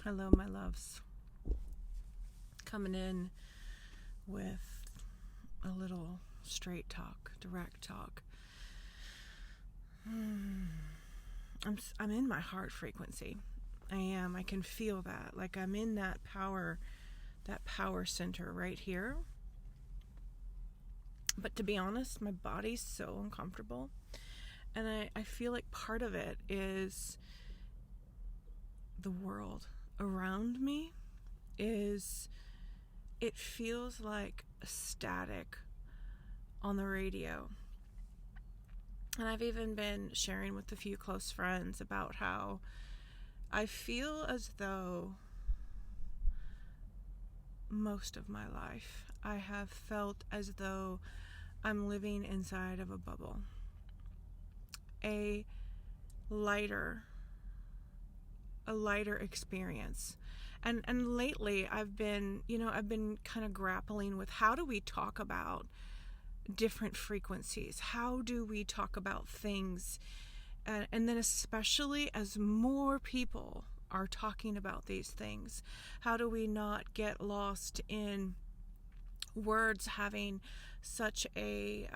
Hello, my loves. Coming in with a little straight talk, direct talk. I'm in my heart frequency. I am. I can feel that. Like I'm in that power center right here. But to be honest, my body's so uncomfortable. And I feel like part of it is the world around me it feels like a static on the radio. And I've even been sharing with a few close friends about how I feel as though most of my life I have felt as though I'm living inside of a bubble. A lighter experience. And lately I've been kind of grappling with how do we talk about different frequencies? How do we talk about things? And then especially as more people are talking about these things, how do we not get lost in words having such a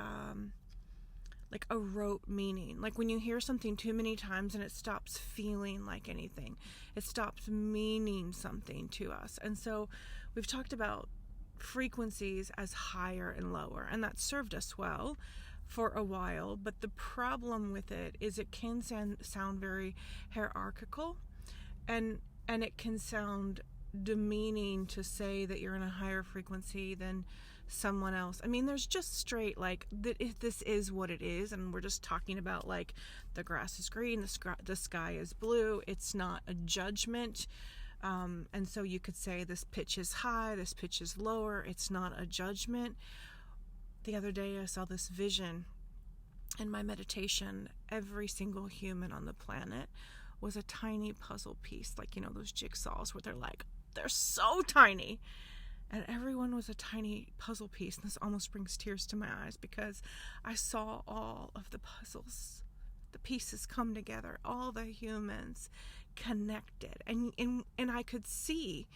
like a rote meaning? Like when you hear something too many times and it stops feeling like anything, it stops meaning something to us. And so we've talked about frequencies as higher and lower, and that served us well for a while. But the problem with it is it can sound very hierarchical, and it can sound demeaning to say that you're in a higher frequency than someone else. I mean, there's just straight like if this is what it is, and we're just talking about like the grass is green, the sky is blue. It's not a judgment. And so you could say this pitch is high, this pitch is lower. It's not a judgment. The other day I saw this vision in my meditation. Every single human on the planet was a tiny puzzle piece, like, you know, those jigsaws where they're so tiny. And everyone was a tiny puzzle piece. And this almost brings tears to my eyes because I saw all of the puzzles, the pieces come together, all the humans connected. And I could see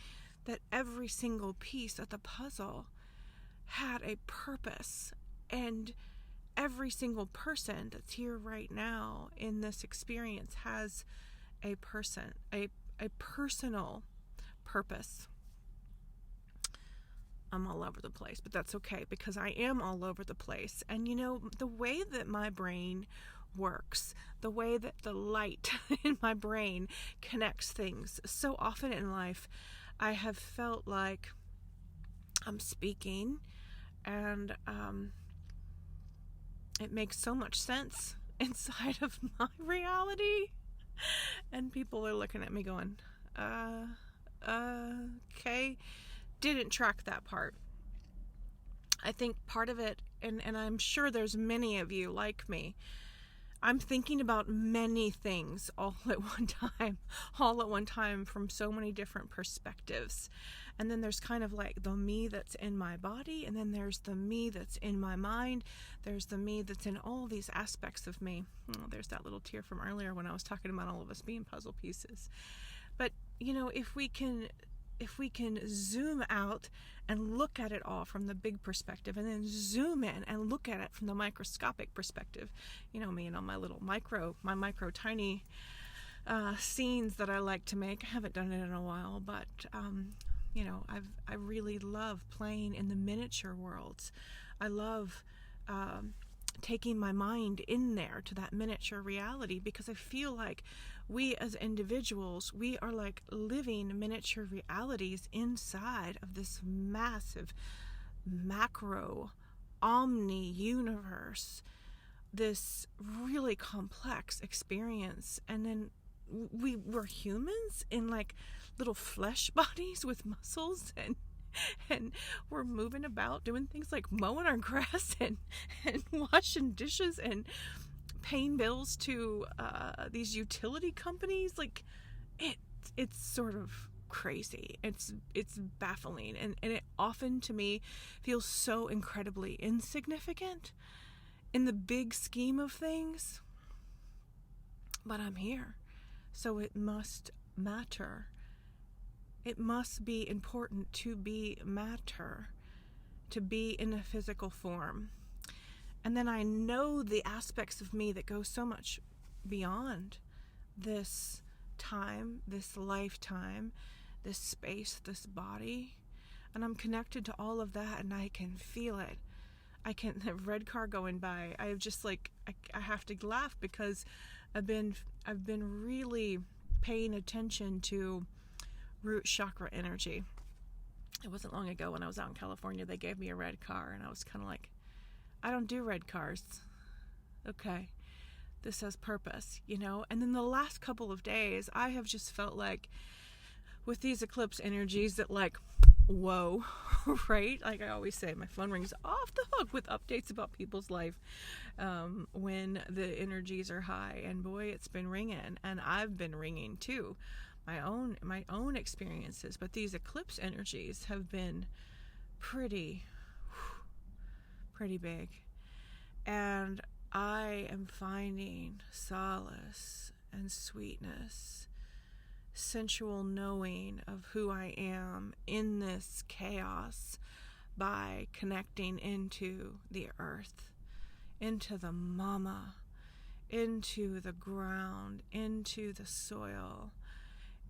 that every single piece of the puzzle had a purpose. And every single person that's here right now in this experience has a personal purpose. I'm all over the place, but that's okay because I am all over the place. And you know, the way that my brain works, the way that the light in my brain connects things, so often in life, I have felt like I'm speaking and it makes so much sense inside of my reality. And people are looking at me going, okay. Didn't track that part. I think part of it, and I'm sure there's many of you like me, I'm thinking about many things all at one time from so many different perspectives. And then there's kind of like the me that's in my body, and then there's the me that's in my mind, there's the me that's in all these aspects of me. Oh, there's that little tear from earlier when I was talking about all of us being puzzle pieces. But, you know, if we can zoom out and look at it all from the big perspective, and then zoom in and look at it from the microscopic perspective, you know me and all my little micro tiny scenes that I like to make. I haven't done it in a while, but you know, I really love playing in the miniature worlds. I love taking my mind in there to that miniature reality, because I feel like we as individuals, we are like living miniature realities inside of this massive macro omni universe, this really complex experience. And then we're humans in like little flesh bodies with muscles, and we're moving about doing things like mowing our grass and washing dishes and paying bills to these utility companies. Like it's sort of crazy. It's baffling, and it often to me feels so incredibly insignificant in the big scheme of things. But I'm here, so it must matter It must be important to be matter, to be in a physical form. And then I know the aspects of me that go so much beyond this time, this lifetime, this space, this body. And I'm connected to all of that, and I can feel it. I can, the red car going by, I just like, I have to laugh because I've been really paying attention to root chakra energy. It wasn't long ago when I was out in California, they gave me a red car, and I was kind of like, I don't do red cars. Okay, this has purpose, you know? And then the last couple of days, I have just felt like with these eclipse energies that like, whoa, right? Like I always say, my phone rings off the hook with updates about people's life when the energies are high. And boy, it's been ringing, and I've been ringing too. My own experiences, but these eclipse energies have been pretty big, and I am finding solace and sweetness, sensual knowing of who I am in this chaos by connecting into the earth, into the mama, into the ground, into the soil,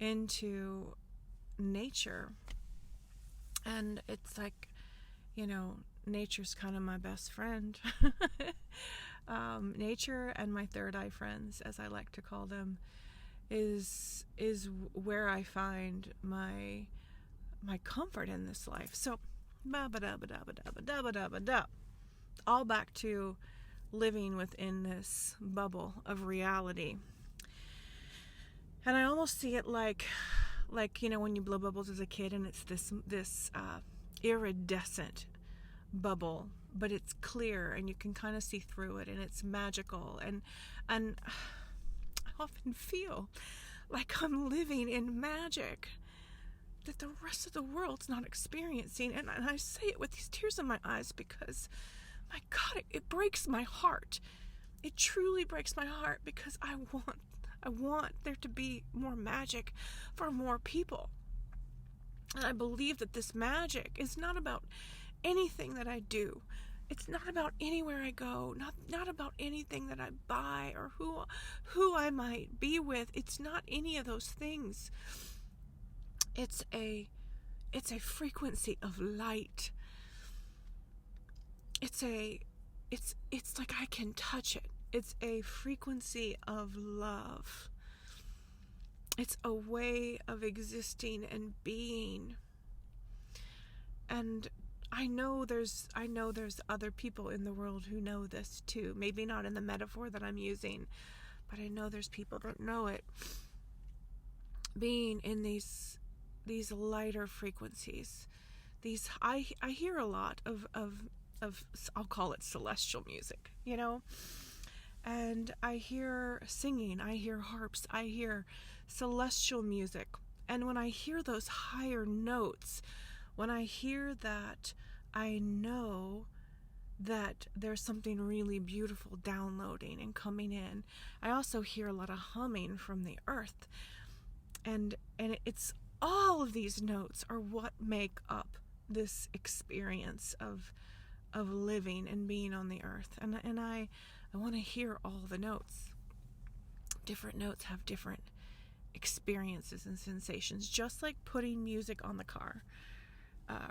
into nature. And it's like, you know, nature's kind of my best friend. Nature and my third eye friends, as I like to call them, is where I find my comfort in this life. So all back to living within this bubble of reality. And I almost see it like, you know, when you blow bubbles as a kid, and it's this iridescent bubble, but it's clear and you can kind of see through it, and it's magical. And I often feel like I'm living in magic that the rest of the world's not experiencing. And I say it with these tears in my eyes because, my God, it breaks my heart. It truly breaks my heart, because I want there to be more magic for more people. And I believe that this magic is not about anything that I do. It's not about anywhere I go, not about anything that I buy or who I might be with. It's not any of those things. It's a frequency of light. It's like I can touch it. It's a frequency of love. It's a way of existing and being. And I know there's other people in the world who know this too. Maybe not in the metaphor that I'm using, but I know there's people that know it. Being in these lighter frequencies. I hear a lot of I'll call it celestial music, you know? And I hear singing, I hear harps, I hear celestial music. And when I hear those higher notes, when I hear that, I know that there's something really beautiful downloading and coming in. I also hear a lot of humming from the earth. And it's all of these notes are what make up this experience of living and being on the earth. And I want to hear all the notes. Different notes have different experiences and sensations, just like putting music on the car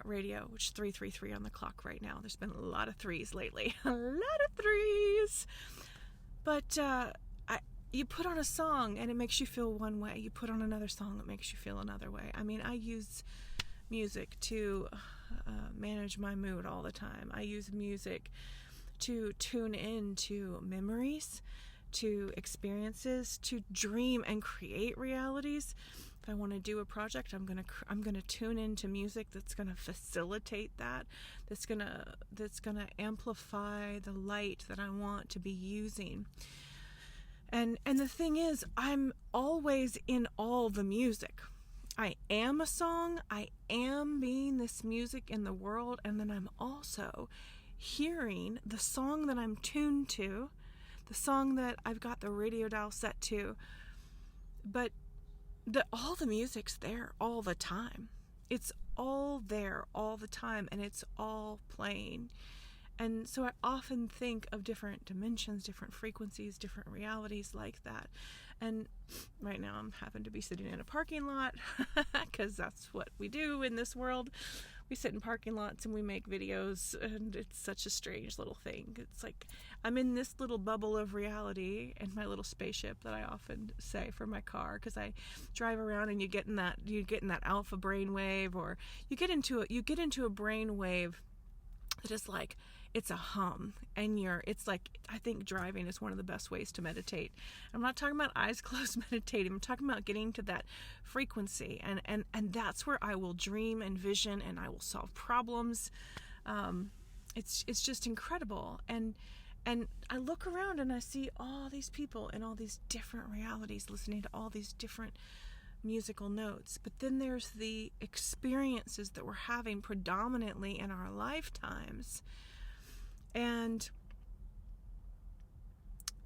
radio, which is 333 on the clock right now. There's been a lot of threes lately. A lot of threes. But you put on a song and it makes you feel one way. You put on another song, it makes you feel another way. I mean, I use music to manage my mood all the time. I use music to tune into memories, to experiences, to dream and create realities. If I want to do a project, I'm gonna tune into music that's gonna facilitate that. That's gonna amplify the light that I want to be using. And the thing is, I'm always in all the music. I am a song, I am being this music in the world, and then I'm also hearing the song that I'm tuned to, the song that I've got the radio dial set to. But all the music's there all the time. It's all there all the time, and it's all playing. And so I often think of different dimensions, different frequencies, different realities like that. And right now I'm happen to be sitting in a parking lot because that's what we do in this world. We sit in parking lots and we make videos, and it's such a strange little thing. It's like I'm in this little bubble of reality in my little spaceship that I often say for my car, because I drive around and you get in that alpha brain wave, or you get into a brain wave that is like, it's a hum, and it's like, I think driving is one of the best ways to meditate. I'm not talking about eyes closed meditating. I'm talking about getting to that frequency, and that's where I will dream and vision, and I will solve problems. It's just incredible. And I look around and I see all these people in all these different realities listening to all these different musical notes. But then there's the experiences that we're having predominantly in our lifetimes. And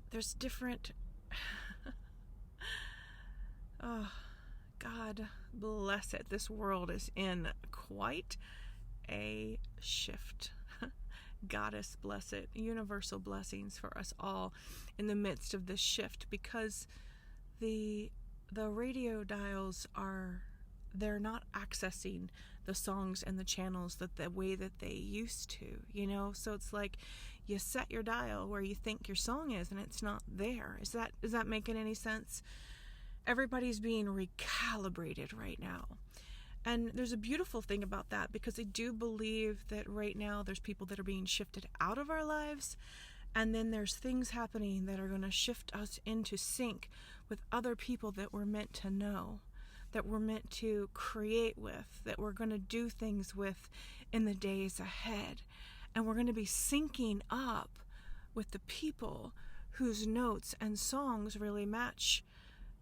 there's different, oh, God bless it. This world is in quite a shift. Goddess bless it. Universal blessings for us all in the midst of this shift, because the radio dials they're not accessing the songs and the channels the way that they used to, so it's like you set your dial where you think your song is, and it's not there. Is that making any sense? Everybody's being recalibrated right now. And there's a beautiful thing about that, because I do believe that right now there's people that are being shifted out of our lives, and then there's things happening that are going to shift us into sync with other people that we're meant to know, that we're meant to create with, that we're going to do things with in the days ahead. And we're going to be syncing up with the people whose notes and songs really match.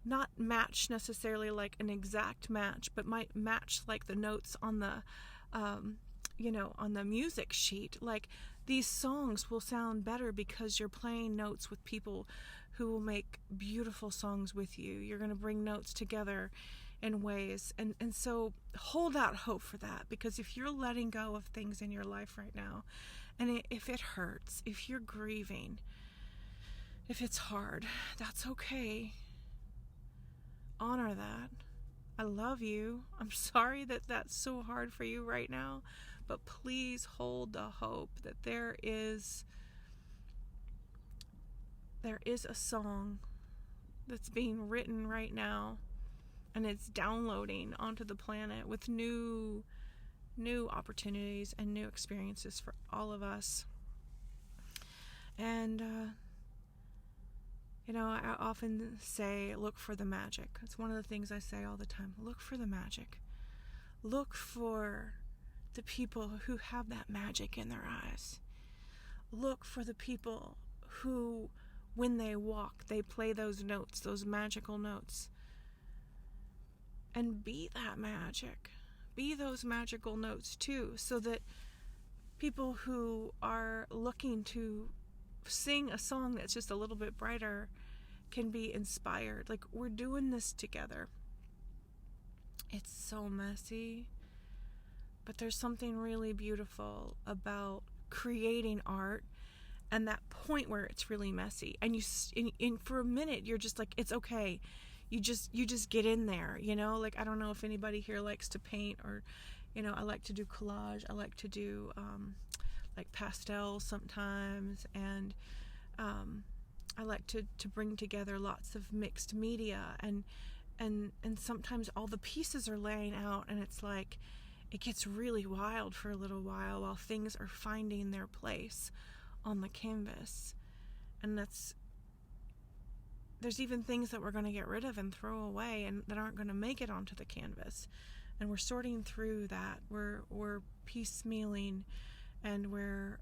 Not match necessarily like an exact match, but might match like the notes on the, on the music sheet. Like, these songs will sound better because you're playing notes with people who will make beautiful songs with you. You're going to bring notes together in ways. And so hold out hope for that, because if you're letting go of things in your life right now, and if it hurts, if you're grieving, if it's hard, that's okay. Honor that. I love you. I'm sorry that that's so hard for you right now, but please hold the hope that there is a song that's being written right now, and it's downloading onto the planet with new opportunities and new experiences for all of us. And I often say, look for the magic. It's one of the things I say all the time. Look for the magic. Look for the people who have that magic in their eyes. Look for the people who, when they walk, they play those notes, those magical notes. And be that magic. Be those magical notes too, so that people who are looking to sing a song that's just a little bit brighter can be inspired. Like, we're doing this together. It's so messy, but there's something really beautiful about creating art and that point where it's really messy, and for a minute you're just like, it's okay. You just get in there, like, I don't know if anybody here likes to paint, or I like to do collage. I like to do like pastels sometimes, and I like to bring together lots of mixed media, and sometimes all the pieces are laying out, and it's like it gets really wild for a little while things are finding their place on the canvas. And there's even things that we're going to get rid of and throw away, and that aren't going to make it onto the canvas, and we're sorting through that. We're piecemealing, and we're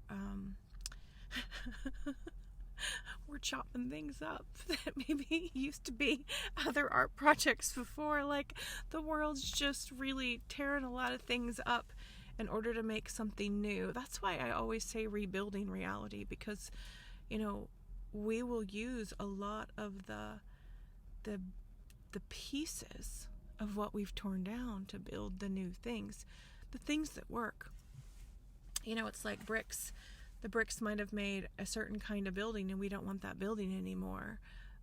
chopping things up that maybe used to be other art projects before. Like, the world's just really tearing a lot of things up in order to make something new. That's why I always say rebuilding reality, because we will use a lot of the the pieces of what we've torn down to build the new things, the things that work. You know, it's like bricks. The bricks might have made a certain kind of building and we don't want that building anymore.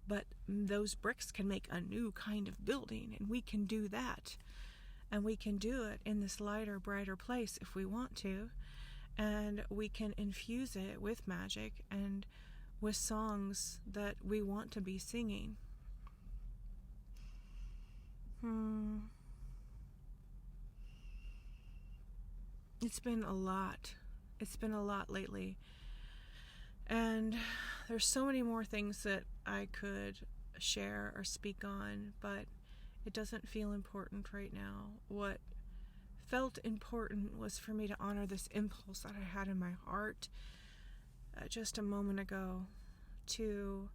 But those bricks can make a new kind of building, and we can do that. And we can do it in this lighter, brighter place if we want to. And we can infuse it with magic and with songs that we want to be singing. It's been a lot. It's been a lot lately. And there's so many more things that I could share or speak on, but it doesn't feel important right now. What felt important was for me to honor this impulse that I had in my heart just a moment ago to,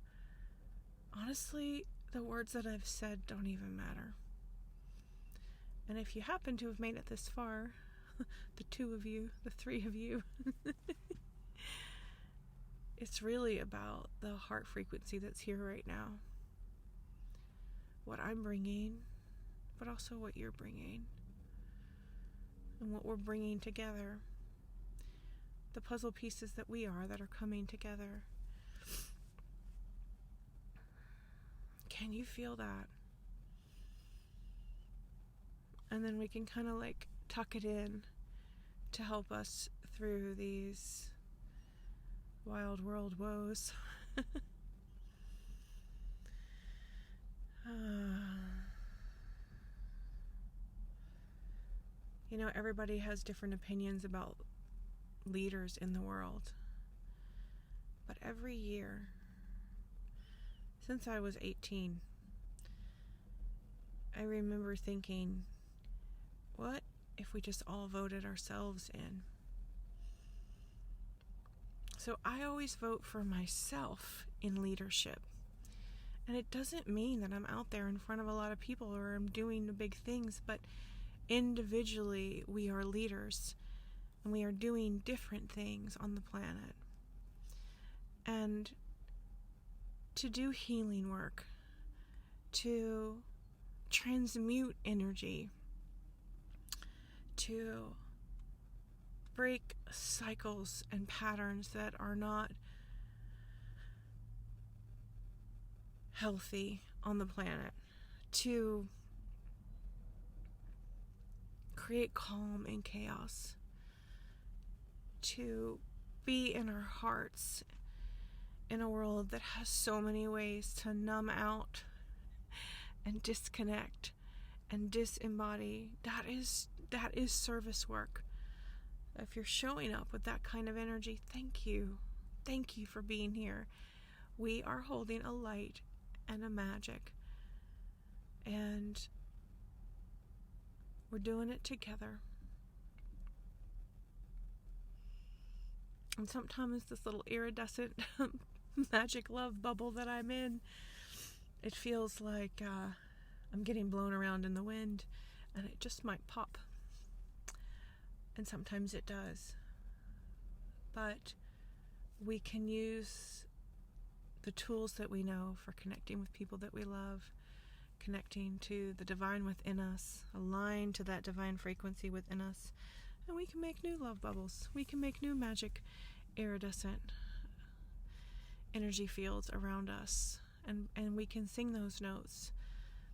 honestly, the words that I've said don't even matter. And if you happen to have made it this far, the 2 of you, the 3 of you, it's really about the heart frequency that's here right now. What I'm bringing, but also what you're bringing. And what we're bringing together. The puzzle pieces that we are that are coming together. Can you feel that? And then we can kind of like tuck it in to help us through these wild world woes. You know, everybody has different opinions about leaders in the world. But every year, since I was 18, I remember thinking, what if we just all voted ourselves in? So I always vote for myself in leadership. And it doesn't mean that I'm out there in front of a lot of people or I'm doing the big things, but individually we are leaders and we are doing different things on the planet. And to do healing work, to transmute energy, to break cycles and patterns that are not healthy on the planet, to create calm in chaos, to be in our hearts in a world that has so many ways to numb out and disconnect and disembody. That is service work. If you're showing up with that kind of energy, thank you. Thank you for being here. We are holding a light and a magic, and we're doing it together. And sometimes this little iridescent magic love bubble that I'm in, it feels like I'm getting blown around in the wind, and it just might pop. And sometimes it does. But we can use the tools that we know for connecting with people that we love, connecting to the divine within us, aligned to that divine frequency within us, and we can make new love bubbles. We can make new magic iridescent energy fields around us, and we can sing those notes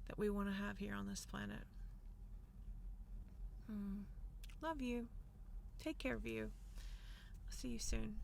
that we want to have here on this planet. Love you. Take care of you. I'll see you soon.